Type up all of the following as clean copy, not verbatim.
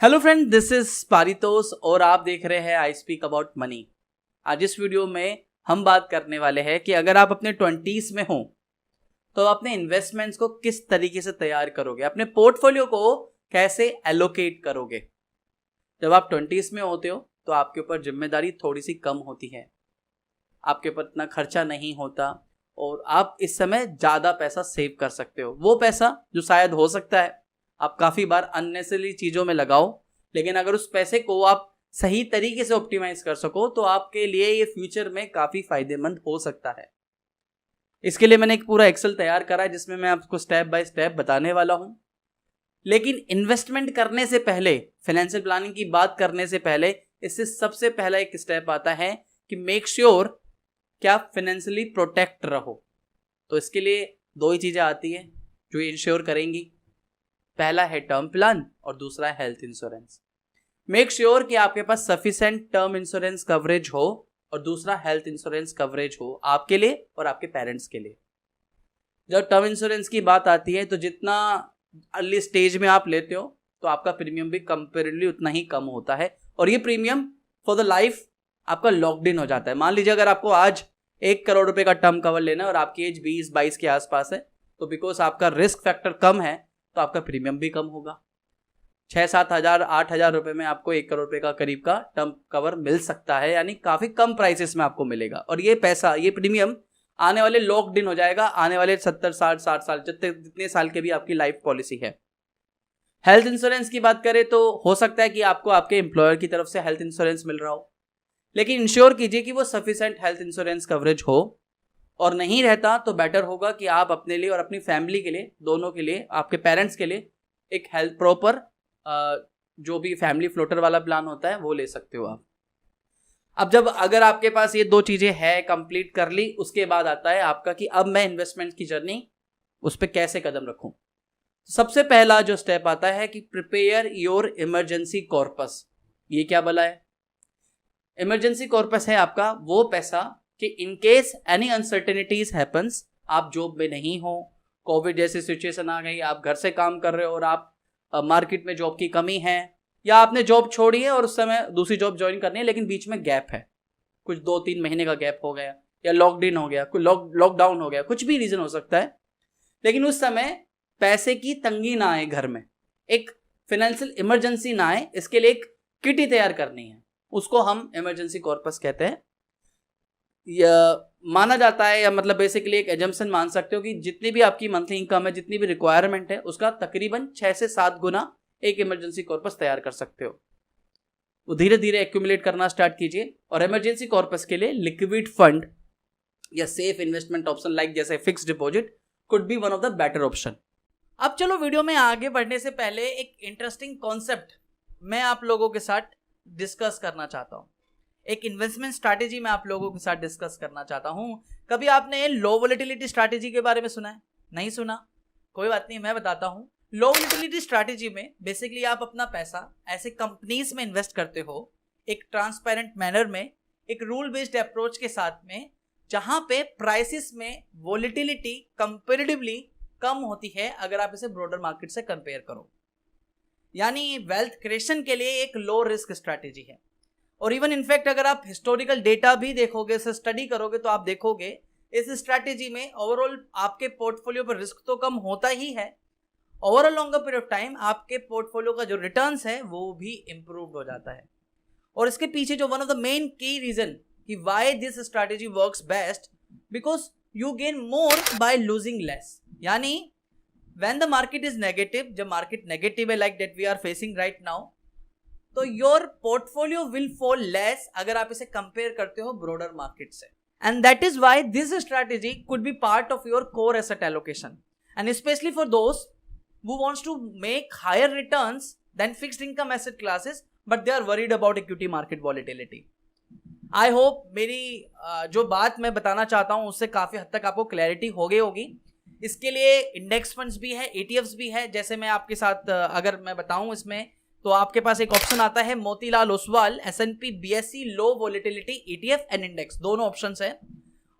Hello friend, this is Paritosh और आप देख रहे हैं आई स्पीक अबाउट मनी। आज इस वीडियो में हम बात करने वाले हैं कि अगर आप अपने 20s में हो तो अपने इन्वेस्टमेंट्स को किस तरीके से तैयार करोगे, अपने पोर्टफोलियो को कैसे एलोकेट करोगे। जब आप 20s में होते हो तो आपके ऊपर जिम्मेदारी थोड़ी सी कम होती है, आपके ऊपर इतना खर्चा नहीं होता और आप इस समय ज़्यादा पैसा सेव कर सकते हो। वो पैसा जो शायद हो सकता है आप काफ़ी बार अननेसेसरी चीज़ों में लगाओ, लेकिन अगर उस पैसे को आप सही तरीके से ऑप्टिमाइज कर सको तो आपके लिए ये फ्यूचर में काफ़ी फायदेमंद हो सकता है। इसके लिए मैंने एक पूरा एक्सेल तैयार करा है जिसमें मैं आपको स्टेप बाय स्टेप बताने वाला हूँ। लेकिन इन्वेस्टमेंट करने से पहले, फाइनेंशियल प्लानिंग की बात करने से पहले, इससे सबसे पहला एक स्टेप आता है कि मेक श्योर कि आप फाइनेंशियली प्रोटेक्ट रहो। तो इसके लिए दो ही चीज़ें आती है जो इंश्योर करेंगी। पहला है टर्म प्लान और दूसरा है हेल्थ इंश्योरेंस। मेक श्योर कि आपके पास सफिशिएंट टर्म इंश्योरेंस कवरेज हो और दूसरा हेल्थ इंश्योरेंस कवरेज हो आपके लिए और आपके पेरेंट्स के लिए। जब टर्म इंश्योरेंस की बात आती है तो जितना अर्ली स्टेज में आप लेते हो तो आपका प्रीमियम भी कंपेरेटिवली उतना ही कम होता है और ये प्रीमियम फॉर द लाइफ आपका लॉक्ड इन हो जाता है। मान लीजिए अगर आपको आज 1 करोड़ रुपए का टर्म कवर लेना है और आपकी एज 20-22 के आसपास है तो बिकॉज आपका रिस्क फैक्टर कम है तो आपका प्रीमियम भी कम होगा। 6-7 हज़ार 8 हज़ार रुपए में आपको 1 करोड़ रुपए का करीब का टर्म कवर मिल सकता है, यानी काफ़ी कम प्राइसेस में आपको मिलेगा और ये पैसा, ये प्रीमियम आने वाले लॉक्ड इन हो जाएगा आने वाले 70-60 साल जितने साल के भी आपकी लाइफ पॉलिसी है। हेल्थ इंश्योरेंस की बात करें तो हो सकता है कि आपको आपके एम्प्लॉयर की तरफ से हेल्थ इंश्योरेंस मिल रहा हो, लेकिन इंश्योर कीजिए कि वो सफिशिएंट हेल्थ इंश्योरेंस कवरेज हो, और नहीं रहता तो बेटर होगा कि आप अपने लिए और अपनी फैमिली के लिए, दोनों के लिए, आपके पेरेंट्स के लिए एक हेल्थ प्रॉपर जो भी फैमिली फ्लोटर वाला प्लान होता है वो ले सकते हो आप। अब अगर आपके पास ये दो चीज़ें है कंप्लीट कर ली, उसके बाद आता है आपका कि अब मैं इन्वेस्टमेंट की जर्नी उस पर कैसे कदम रखूं। सबसे पहला जो स्टेप आता है कि प्रिपेयर योर इमरजेंसी कॉर्पस। ये क्या भला है? इमरजेंसी कॉर्पस है आपका वो पैसा कि in case any uncertainties happens, आप जॉब में नहीं हो, कोविड जैसी सिचुएशन आ गई, आप घर से काम कर रहे हो और आप मार्केट में जॉब की कमी है, या आपने जॉब छोड़ी है और उस समय दूसरी जॉब ज्वाइन करनी है लेकिन बीच में गैप है, कुछ 2-3 महीने का गैप हो गया या लॉकड इन हो गया, कुछ लॉकडाउन हो गया, कुछ भी रीज़न हो सकता है, लेकिन उस समय पैसे की तंगी ना आए, घर में एक फाइनेंशियल इमरजेंसी ना आए, इसके लिए एक किटी तैयार करनी है, उसको हम इमरजेंसी कॉर्पस कहते हैं। या माना जाता है, या मतलब बेसिकली एक एजम्पशन मान सकते हो कि जितनी भी आपकी मंथली इनकम है, जितनी भी रिक्वायरमेंट है, उसका तकरीबन 6 से 7 गुना एक इमरजेंसी कॉर्पस तैयार कर सकते हो। वो धीरे धीरे एक्यूमुलेट करना स्टार्ट कीजिए और इमरजेंसी कॉर्पस के लिए लिक्विड फंड या सेफ इन्वेस्टमेंट ऑप्शन लाइक जैसे fix deposit could be one of the better option. अब चलो वीडियो में आगे बढ़ने से पहले एक इंटरेस्टिंग कॉन्सेप्ट मैं आप लोगों के साथ डिस्कस करना चाहता हूँ। एक इन्वेस्टमेंट स्ट्रैटेजी मैं आप लोगों के साथ डिस्कस करना चाहता हूं। कभी आपने लो वोलेटिलिटी स्ट्रैटेजी के बारे में सुना है? नहीं सुना? कोई बात नहीं, मैं बताता हूं। लो वोलेटिलिटी स्ट्रैटेजी में बेसिकली आप अपना पैसा ऐसे कंपनीज में इन्वेस्ट करते हो एक ट्रांसपेरेंट मैनर में, एक रूल बेस्ड अप्रोच के साथ में, जहां पे प्राइसेस में वोलेटिलिटी कंपेरेटिवली कम होती है अगर आप इसे ब्रॉडर मार्केट से कंपेयर करो। यानी वेल्थ क्रिएशन के लिए एक लो रिस्क स्ट्रैटेजी है। और इवन इनफैक्ट अगर आप हिस्टोरिकल डेटा भी देखोगे, इसे स्टडी करोगे तो आप देखोगे इस स्ट्रैटेजी में ओवरऑल आपके पोर्टफोलियो पर रिस्क तो कम होता ही है, overall longer period of time आपके पोर्टफोलियो का जो रिटर्न्स है वो भी इंप्रूव हो जाता है। और इसके पीछे जो one of the main key reason कि why this strategy works best, because you gain more by losing less. यानी when the market is negative, जब मार्केट नेगेटिव है like that we are facing right now, तो your portfolio will fall less अगर आप इसे compare करते हो broader market से। And that is why this strategy could be part of your core asset allocation and specially for those who wants to make higher returns than fixed income asset classes but they are worried about equity market volatility. I hope मेरी जो बात मैं बताना चाहता हूं उससे काफी हद तक आपको क्लैरिटी हो गई होगी। इसके लिए इंडेक्स फंड्स भी है, ETFs भी है। जैसे मैं आपके साथ अगर मैं बताऊं इसमें, तो आपके पास एक ऑप्शन आता है Motilal Oswal S&P BSE low volatility ETF and index, दोनों ऑप्शंस है।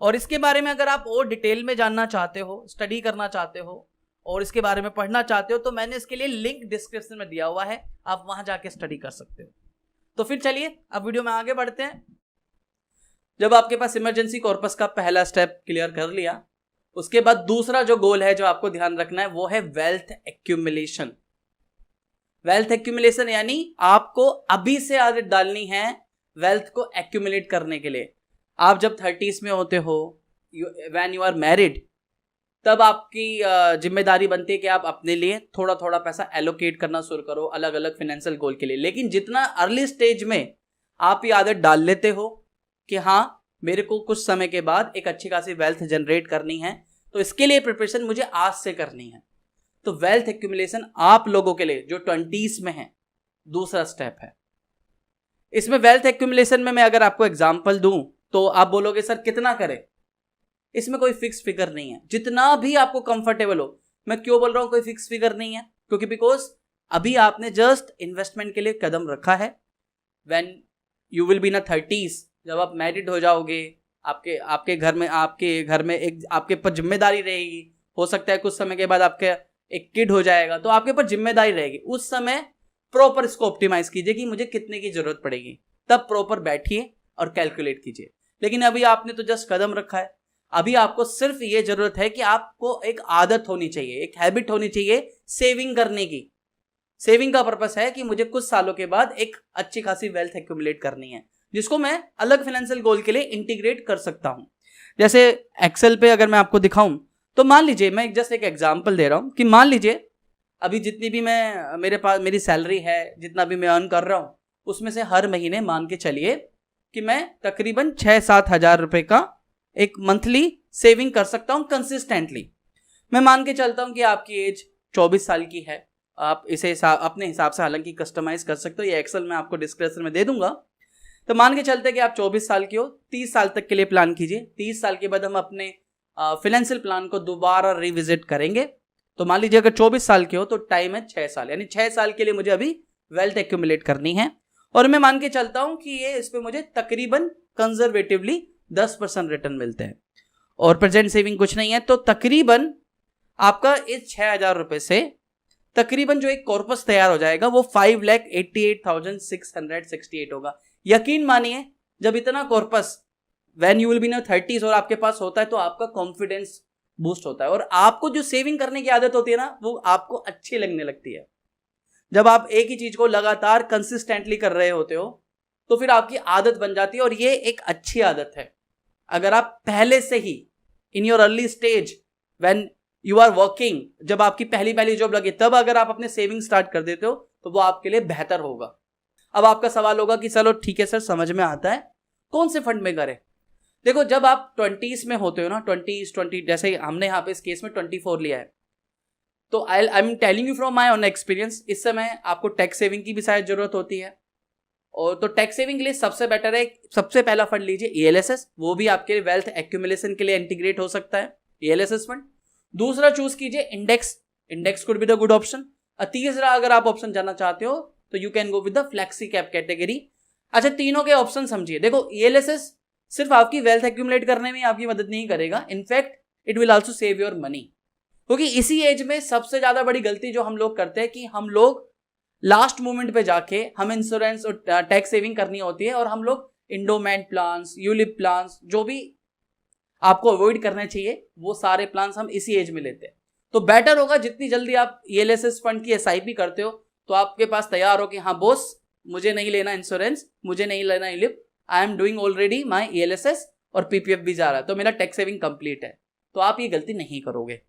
और इसके बारे में अगर आप और डिटेल में जानना चाहते हो, स्टडी करना चाहते हो और इसके बारे में पढ़ना चाहते हो तो मैंने इसके लिए लिंक डिस्क्रिप्शन में दिया हुआ है, आप वहां जाके स्टडी कर सकते हो। तो फिर चलिए अब वीडियो में आगे बढ़ते हैं। जब आपके पास इमरजेंसी कॉर्पस का पहला स्टेप क्लियर कर लिया, उसके बाद दूसरा जो गोल है जो आपको ध्यान रखना है वो है वेल्थ एक्यूमुलेशन। वेल्थ एक्यूमुलेशन यानी आपको अभी से आदत डालनी है वेल्थ को एक्यूमुलेट करने के लिए। आप जब 30s में होते हो, व्हेन यू आर मैरिड, तब आपकी जिम्मेदारी बनती है कि आप अपने लिए थोड़ा थोड़ा पैसा एलोकेट करना शुरू करो अलग अलग फाइनेंशियल गोल के लिए। लेकिन जितना अर्ली स्टेज में आप ये आदत डाल लेते हो कि हाँ मेरे को कुछ समय के बाद एक अच्छी खासी वेल्थ जनरेट करनी है, तो इसके लिए प्रिपरेशन मुझे आज से करनी है। तो वेल्थ एक्यूमुलेशन आप लोगों के लिए जो 20s में है दूसरा स्टेप है। इसमें वेल्थ एक्यूमुलेशन में मैं अगर आपको एग्जांपल दूं तो आप बोलोगे सर कितना करें। इसमें कोई फिक्स फिगर नहीं है, जितना भी आपको कंफर्टेबल हो। मैं क्यों बोल रहा हूं कोई फिक्स फिगर नहीं है, क्योंकि बिकॉज अभी आपने जस्ट इन्वेस्टमेंट के लिए कदम रखा है। When you will be in 30s, जब आप मैरिड हो जाओगे, आपके घर में एक आपके ऊपर जिम्मेदारी रहेगी। हो सकता है कुछ समय के बाद आपके एक किड हो जाएगा, तो आपके ऊपर जिम्मेदारी रहेगी। उस समय प्रॉपर इसको ऑप्टिमाइज कीजिए कि मुझे कितने की जरूरत पड़ेगी, तब प्रॉपर बैठिए और कैलकुलेट कीजिए। लेकिन अभी आपने तो जस्ट कदम रखा है, अभी आपको सिर्फ ये जरूरत है कि आपको एक आदत होनी चाहिए, एक हैबिट होनी चाहिए सेविंग करने की। सेविंग का पर्पस है कि मुझे कुछ सालों के बाद एक अच्छी खासी वेल्थ एक्यूमुलेट करनी है, जिसको मैं अलग फाइनेंशियल गोल के लिए इंटीग्रेट कर सकता हूं। जैसे एक्सेल पे अगर मैं आपको दिखाऊं तो मान लीजिए, मैं जस्ट एक एग्जांपल दे रहा हूं कि मान लीजिए अभी जितनी भी मेरे पास मेरी सैलरी है, जितना भी मैं अर्न कर रहा हूं, उसमें से हर महीने मान के चलिए कि मैं तकरीबन 6-7 हज़ार रुपए का एक मंथली सेविंग कर सकता हूं कंसिस्टेंटली। मैं मान के चलता हूं कि आपकी एज 24 साल की है। आप इसे अपने हिसाब से हालांकि कस्टमाइज कर सकते हो, ये एक्सेल में आपको डिस्क्रिप्शन में दे दूंगा। तो मान के चलते हैं कि आप 24 साल की हो, 30 साल तक के लिए प्लान कीजिए। 30 साल के बाद हम अपने फाइनेंशियल प्लान को दोबारा रिविजिट करेंगे। तो मान लीजिए अगर 24 साल के हो तो टाइम है 6 साल, यानी 6 साल के लिए मुझे अभी वेल्थ एक्यूमुलेट करनी है। और मैं मान के चलता हूं कि ये इस पे मुझे तकरीबन कंजर्वेटिवली 10% रिटर्न मिलते हैं और प्रेजेंट सेविंग कुछ नहीं है। तो तकरीबन आपका इस 6,000 रुपए से तकरीबन जो एक कॉर्पस तैयार हो जाएगा वो 5,88,668 होगा। यकीन मानिए जब इतना corpus when you will be in 30s और आपके पास होता है तो आपका कॉन्फिडेंस बूस्ट होता है और आपको जो सेविंग करने की आदत होती है ना, वो आपको अच्छी लगने लगती है। जब आप एक ही चीज को लगातार कंसिस्टेंटली कर रहे होते हो तो फिर आपकी आदत बन जाती है और ये एक अच्छी आदत है। अगर आप पहले से ही in your early stage when you are working, जब आपकी पहली जॉब लगे, तब अगर आप अपने सेविंग स्टार्ट कर देते हो तो वो आपके लिए बेहतर होगा। अब आपका सवाल होगा कि चलो ठीक है सर, समझ में आता है, कौन से फंड में करें। देखो जब आप 20s में होते हो ना, 20 जैसे हमने यहाँ पे इस केस में 24 लिया है, तो I am telling you from my own experience, इस समय आपको टैक्स सेविंग की भी शायद जरूरत होती है। और तो टैक्स सेविंग के लिए सबसे बेटर है, सबसे पहला फंड लीजिए ELSS, वो भी आपके वेल्थ एक्यूमुलेशन के लिए इंटीग्रेट हो सकता है, ELSS फंड। दूसरा चूज कीजिए index could be the good option. तीसरा अगर आप ऑप्शन जाना चाहते हो तो you can go with the flexi cap category. अच्छा, तीनों के ऑप्शन समझिए। देखो ELSS सिर्फ आपकी वेल्थ एक्यूमुलेट करने में आपकी मदद नहीं करेगा, in fact it will also save your money. क्योंकि इसी एज में सबसे ज्यादा बड़ी गलती जो हम लोग करते हैं कि हम लोग लास्ट मोमेंट पे जाके हम इंश्योरेंस और टैक्स सेविंग करनी होती है और हम लोग इंडोमेंट प्लान्स, यूलिप प्लान्स, जो भी आपको अवॉइड करना चाहिए वो सारे प्लान्स हम इसी एज में लेते हैं। तो बेटर होगा जितनी जल्दी आप ELSS फंड की SIP करते हो तो आपके पास तैयार हो कि हाँ बॉस, मुझे नहीं लेना इंश्योरेंस, मुझे नहीं लेना ULIP, I am doing already my ELSS और PPF भी जा रहा है, तो मेरा टैक्स सेविंग कंप्लीट है। तो आप ये गलती नहीं करोगे।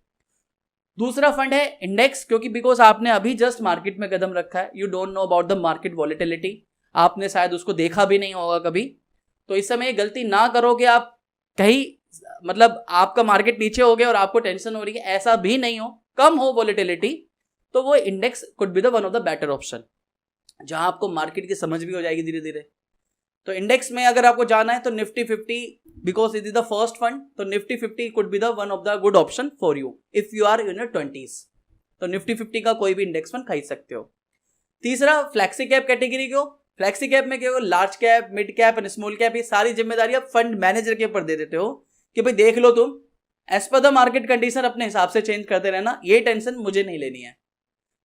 दूसरा फंड है इंडेक्स, क्योंकि बिकॉज आपने अभी जस्ट मार्केट में कदम रखा है, you don't know about the market volatility, आपने शायद उसको देखा भी नहीं होगा कभी। तो इस समय ये गलती ना करो कि आप कहीं मतलब आपका मार्केट नीचे हो गया और आपको टेंशन हो रही है, ऐसा भी नहीं हो, कम हो वॉलेटिलिटी, तो वो index could be the one of the better option, जहां आपको मार्केट की समझ भी हो जाएगी धीरे धीरे। तो इंडेक्स में अगर आपको जाना है तो Nifty 50, because it is the first fund, तो Nifty 50 could be the one of the good option for you if you are in your 20s। तो निफ्टी 50 का कोई भी इंडेक्स फंड खरीद सकते हो। तीसरा फ्लैक्सी कैप कैटेगरी को, फ्लैक्सी कैप में क्या, large cap, mid cap and small cap, ये सारी जिम्मेदारी आप फंड मैनेजर के ऊपर दे देते हो कि भाई देख लो तुम as per the market condition अपने हिसाब से चेंज करते रहना, ये टेंशन मुझे नहीं लेनी है।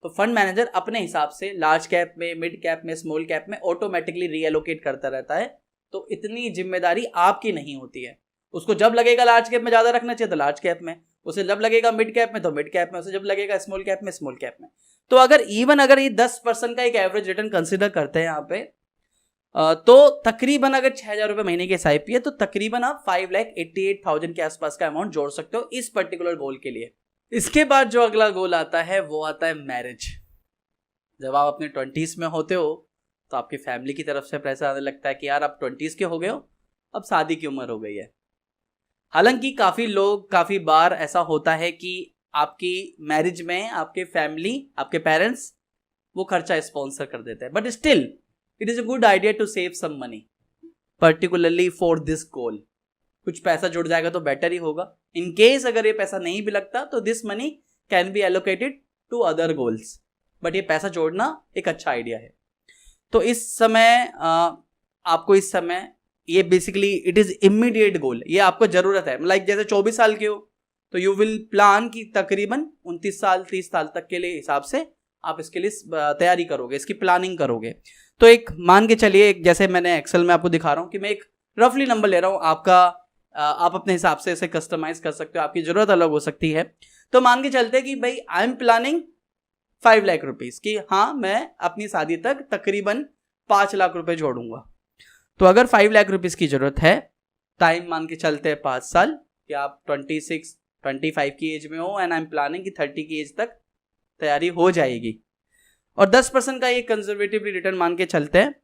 तो फंड मैनेजर अपने हिसाब से लार्ज कैप में, मिड कैप में, स्मॉल कैप में ऑटोमेटिकली रीएलोकेट करता रहता है। तो इतनी जिम्मेदारी आपकी नहीं होती है। उसको जब लगेगा लार्ज कैप में ज्यादा रखना चाहिए तो लार्ज कैप में, उसे जब लगेगा मिड कैप में तो मिड कैप में, उसे जब लगेगा स्मॉल कैप में स्मॉल कैप में। तो अगर ये 10% का एक एवरेज रिटर्न कंसिडर करते हैं यहाँ पे, तो तकरीबन अगर 6,000 रुपए महीने की SIP है तो तकरीबन आप 5,88,000 के आसपास का अमाउंट जोड़ सकते हो इस पर्टिकुलर गोल के लिए। इसके बाद जो अगला गोल आता है वो आता है मैरिज। जब आप अपने 20s में होते हो तो आपकी फैमिली की तरफ से प्रेशर आने लगता है कि यार आप 20s के हो गए हो, अब शादी की उम्र हो गई है। हालांकि काफी बार ऐसा होता है कि आपकी मैरिज में आपके फैमिली, आपके पेरेंट्स वो खर्चा स्पॉन्सर कर देते हैं, but still it is a good idea to save some money particularly for this goal. कुछ पैसा जुड़ जाएगा तो बेटर ही होगा। इन केस अगर ये पैसा नहीं भी लगता तो this money can be allocated to other goals, but ये पैसा जोड़ना एक अच्छा आइडिया है। तो इस समय आपको इस समय ये बेसिकली इट इज इमीडिएट गोल, ये आपको जरूरत है। लाइक जैसे 24 साल के हो तो यू विल प्लान कि तकरीबन 29 साल 30 साल तक के लिए हिसाब से आप इसके लिए तैयारी करोगे, इसकी प्लानिंग करोगे। तो एक मान के चलिए, जैसे मैंने एक्सेल में आपको दिखा रहा हूं कि मैं एक रफली नंबर ले रहा हूं, आप अपने हिसाब से इसे कस्टमाइज कर सकते हो, आपकी जरूरत अलग हो सकती है। तो मान के चलते कि भाई I am planning 5 lakh rupees की, हाँ मैं अपनी शादी तक तकरीबन 5 लाख रुपए जोड़ूंगा। तो अगर 5 लाख रुपीज की जरूरत है, टाइम मान के चलते हैं 5 साल, कि आप 25 की एज में हो एंड आई एम प्लानिंग कि 30 की एज तक तैयारी हो जाएगी, और 10% का ये कंजर्वेटिव रिटर्न मान के चलते हैं,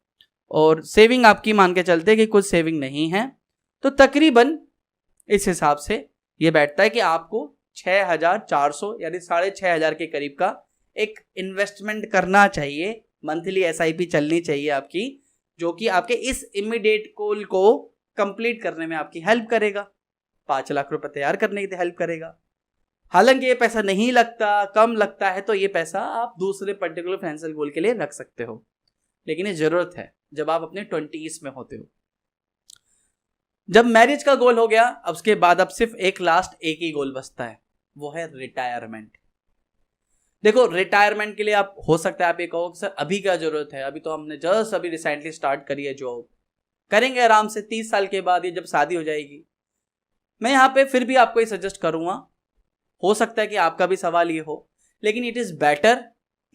और सेविंग आपकी मान के चलते हैं कि कुछ सेविंग नहीं है, तो तकरीबन इस हिसाब से ये बैठता है कि आपको 6,400 यानी 6,500 के करीब का एक इन्वेस्टमेंट करना चाहिए। मंथली SIP चलनी चाहिए आपकी, जो कि आपके इस इमीडिएट गोल को कंप्लीट करने में आपकी हेल्प करेगा, 5 लाख रुपए तैयार करने की हेल्प करेगा। हालांकि ये पैसा नहीं लगता, कम लगता है, तो ये पैसा आप दूसरे पर्टिकुलर फाइनेंशियल गोल के लिए रख सकते हो, लेकिन ये जरूरत है जब आप अपने 20s में होते हो। जब मैरिज का गोल हो गया, अब उसके बाद अब सिर्फ एक ही गोल बचता है, वो है रिटायरमेंट। देखो रिटायरमेंट के लिए आप हो सकता है आप ये कहो कि सर अभी क्या जरूरत है, अभी तो हमने जस्ट अभी रिसेंटली स्टार्ट करी है जॉब, करेंगे आराम से 30 साल के बाद, ये जब शादी हो जाएगी। मैं यहाँ पे फिर भी आपको ये सजेस्ट करूंगा, हो सकता है कि आपका भी सवाल ये हो, लेकिन इट इज बेटर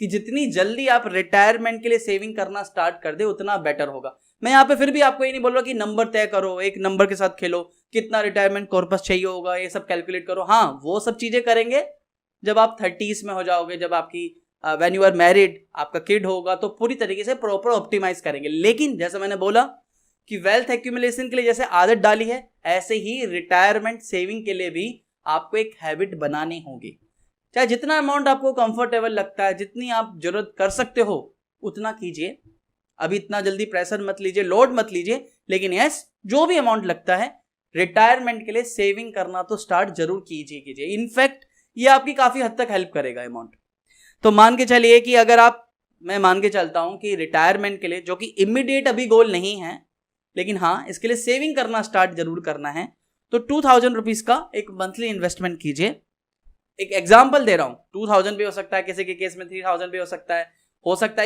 कि जितनी जल्दी आप रिटायरमेंट के लिए सेविंग करना स्टार्ट कर दे उतना बेटर होगा। मैं यहाँ पे फिर भी आपको ये नहीं बोल रहा कि नंबर तय करो, एक नंबर के साथ खेलो, कितना रिटायरमेंट कॉर्पस चाहिए होगा ये सब कैलकुलेट करो। हाँ, वो सब चीजें करेंगे जब आप 30s में हो जाओगे, जब आपकी व्हेन यू आर मैरिड, आपका किड होगा, तो पूरी तरीके से प्रॉपर ऑप्टिमाइज करेंगे। लेकिन जैसे मैंने बोला कि वेल्थ एक्यूमुलेशन के लिए जैसे आदत डाली है, ऐसे ही रिटायरमेंट सेविंग के लिए भी आपको एक हैबिट बनानी होगी। चाहे जितना अमाउंट आपको कंफर्टेबल लगता है, जितनी आप जरूरत कर सकते हो उतना कीजिए। अभी इतना जल्दी प्रेशर मत लीजिए, लोड मत लीजिए, लेकिन यस जो भी अमाउंट लगता है रिटायरमेंट के लिए सेविंग करना तो स्टार्ट जरूर कीजिए। इनफैक्ट ये आपकी काफी हद तक हेल्प करेगा अमाउंट। तो मान के चलिए कि अगर मैं मान के चलता हूं कि रिटायरमेंट के लिए, जो कि इमीडिएट अभी गोल नहीं है, लेकिन हाँ इसके लिए सेविंग करना स्टार्ट जरूर करना है, तो 2,000 रुपीज का एक मंथली इन्वेस्टमेंट कीजिए। एक एग्जांपल दे रहा हूं, 2,000 भी हो सकता है, किसी के केस में 3,000 भी हो सकता है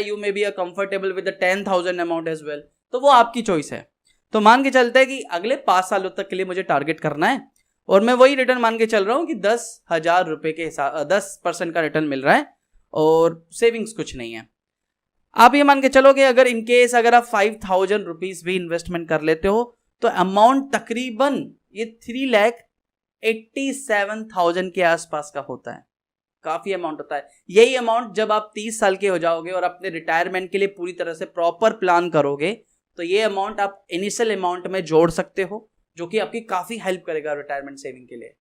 you may be a comfortable with 10,000 amount as well, तो वो आपकी चॉइस है। तो मान के चलते हैं कि अगले 5 सालों तक के लिए मुझे टारगेट करना है, और मैं वही रिटर्न मान के चल रहा हूं कि 10,000 रुपए के हिसाब 10% का रिटर्न मिल रहा है, और सेविंग्स कुछ नहीं है। आप ये मान के चलोगे अगर इनकेस अगर आप 5,000 रुपीज भी इन्वेस्टमेंट कर लेते हो तो अमाउंट तकरीबन ये 3,87,000 के आसपास का होता है। काफी अमाउंट होता है। यही अमाउंट जब आप 30 साल के हो जाओगे और अपने रिटायरमेंट के लिए पूरी तरह से प्रॉपर प्लान करोगे, तो ये अमाउंट आप इनिशियल अमाउंट में जोड़ सकते हो, जो कि आपकी काफी हेल्प करेगा रिटायरमेंट सेविंग के लिए।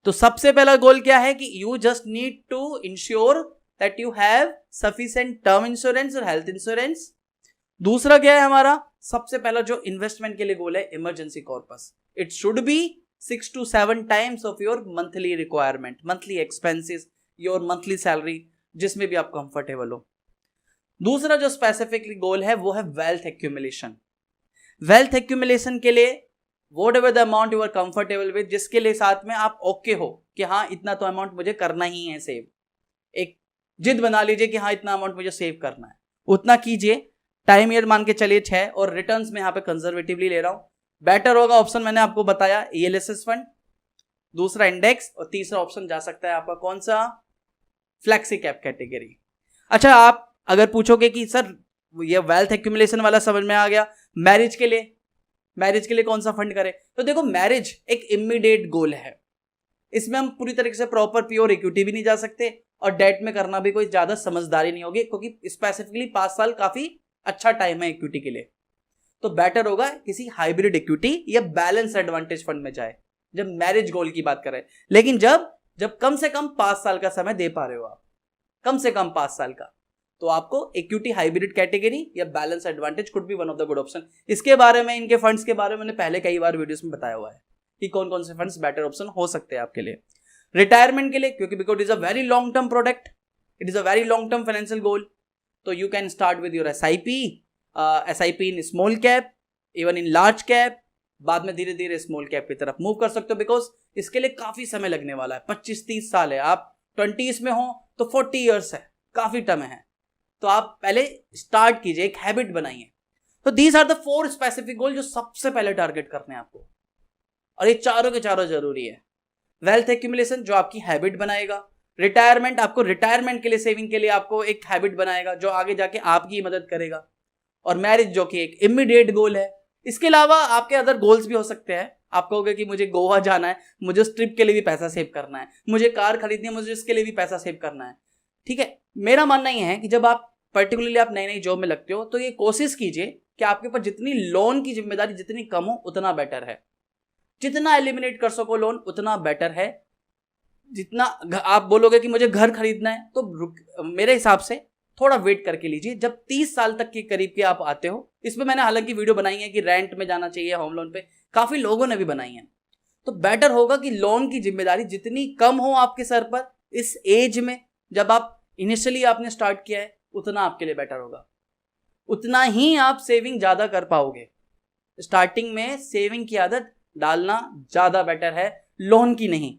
तो सबसे पहला गोल क्या है कि you just need to ensure that you have sufficient term insurance और हेल्थ इंश्योरेंस। दूसरा क्या है हमारा, सबसे पहला जो इन्वेस्टमेंट के लिए गोल है, emergency corpus. It should be 6 to 7 times of your monthly requirement, monthly expenses, your monthly salary, जिसमें भी आप कंफर्टेबल हो। दूसरा जो स्पेसिफिकली गोल है वो है वेल्थ एक्यूमुलेशन। वेल्थ एक्यूमुलेशन के लिए whatever the amount you are comfortable with, जिसके लिए साथ में आप ओके हो कि हाँ इतना तो अमाउंट मुझे करना ही है सेव। एक जिद बना लीजिए कि हाँ इतना अमाउंट मुझे सेव करना है, उतना कीजिए। टाइम ईयर मान के चलिए 6 और रिटर्न्स में यहाँ पे कंजर्वेटिवली ले रहा हूं। बेटर होगा ऑप्शन मैंने आपको बताया ELSS फंड, दूसरा इंडेक्स, और तीसरा ऑप्शन जा सकता है आपका कौन सा, फ्लेक्सी कैप कैटेगरी। अच्छा, आप अगर पूछोगे कि सर ये वेल्थ एक्यूमुलेशन वाला समझ में आ गया, मैरिज के लिए कौन सा फंड करें? तो देखो, मैरिज एक इमीडिएट गोल है, इसमें हम पूरी तरीके से प्रॉपर प्योर इक्विटी भी नहीं जा सकते और डेट में करना भी कोई ज्यादा समझदारी नहीं होगी, क्योंकि स्पेसिफिकली 5 साल काफी अच्छा टाइम है इक्विटी के लिए। तो बेटर होगा किसी हाइब्रिड इक्विटी या बैलेंस एडवांटेज फंड में जाए जब मैरिज गोल की बात करें। लेकिन जब कम से कम 5 साल का समय दे पा रहे हो आप, कम से कम 5 साल का, तो आपको इक्विटी हाइब्रिड कैटेगरी या balance advantage could be one of the good option. इसके बारे में, इनके फंड्स के बारे में मैंने पहले कई बार वीडियोस में बताया हुआ है कि कौन कौन से फंड्स बेटर ऑप्शन हो सकते हैं आपके लिए रिटायरमेंट के लिए, क्योंकि because it is a very long term product, it is a very long term financial goal. तो you can start with your SIP in small cap, even in large cap, बाद में धीरे धीरे स्मॉल कैप की तरफ move कर सकते हो, बिकॉज इसके लिए काफी समय लगने वाला है। 25-30 साल है, आप 20s में हो तो 40 ईयर्स है, काफी टर्म है। तो आप पहले स्टार्ट कीजिए, एक हैबिट बनाइए। तो these are the 4 specific goal जो सबसे पहले टारगेट करने हैं आपको, और ये चारों के चारों जरूरी है। वेल्थ एक्यूमुलेशन जो आपकी हैबिट बनाएगा, रिटायरमेंट आपको रिटायरमेंट के लिए, सेविंग के लिए आपको एक हैबिट बनाएगा जो आगे जाके आपकी मदद करेगा, और मैरिज जो कि एक इमीडिएट गोल है। इसके अलावा आपके अदर गोल्स भी हो सकते हैं। आप कहोगे कि मुझे गोवा जाना है, मुझे उस ट्रिप के लिए भी पैसा सेव करना है, मुझे कार खरीदनी है, मुझे इसके लिए भी पैसा सेव करना है। ठीक है, मेरा मानना यह है कि जब आप पर्टिकुलरली आप नई जॉब में लगते हो तो ये कोशिश कीजिए कि आपके ऊपर जितनी लोन की जिम्मेदारी जितनी कम हो उतना बेटर है। जितना एलिमिनेट कर सको लोन उतना बेटर है। जितना आप बोलोगे कि मुझे घर खरीदना है, तो मेरे हिसाब से थोड़ा वेट करके लीजिए। जब 30 साल तक के करीब के आप आते हो, इसमें मैंने हालांकि वीडियो बनाई है कि रेंट में जाना चाहिए, होम लोन पे काफी लोगों ने भी बनाई है। तो बेटर होगा कि लोन की जिम्मेदारी जितनी कम हो आपके सर पर इस एज में, जब आप इनिशियली आपने स्टार्ट किया है, उतना आपके लिए बेटर होगा। उतना ही आप सेविंग ज्यादा कर पाओगे। स्टार्टिंग में सेविंग की आदत डालना ज्यादा बेटर है, लोन की नहीं।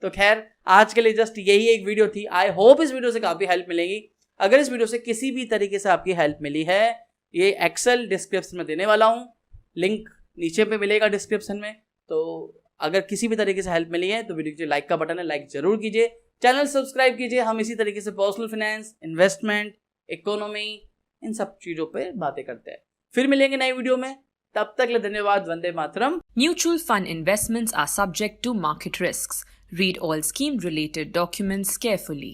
तो खैर, आज के लिए जस्ट यही एक वीडियो थी। आई होप इस वीडियो से काफी हेल्प मिलेगी। अगर इस वीडियो से किसी भी तरीके से आपकी हेल्प मिली है, ये एक्सेल डिस्क्रिप्शन में देने वाला हूं, लिंक नीचे पे मिलेगा डिस्क्रिप्शन में। तो अगर किसी भी तरीके से हेल्प मिली है तो वीडियो के लाइक का बटन है, लाइक जरूर कीजिए, चैनल सब्सक्राइब कीजिए। हम इसी तरीके से पर्सनल फाइनेंस, इन्वेस्टमेंट, इकोनॉमी, इन सब चीजों पे बातें करते हैं। फिर मिलेंगे नई वीडियो में, तब तक के लिए धन्यवाद। Vande Mataram. Mutual fund investments are subject to market risks. Read all scheme related documents carefully.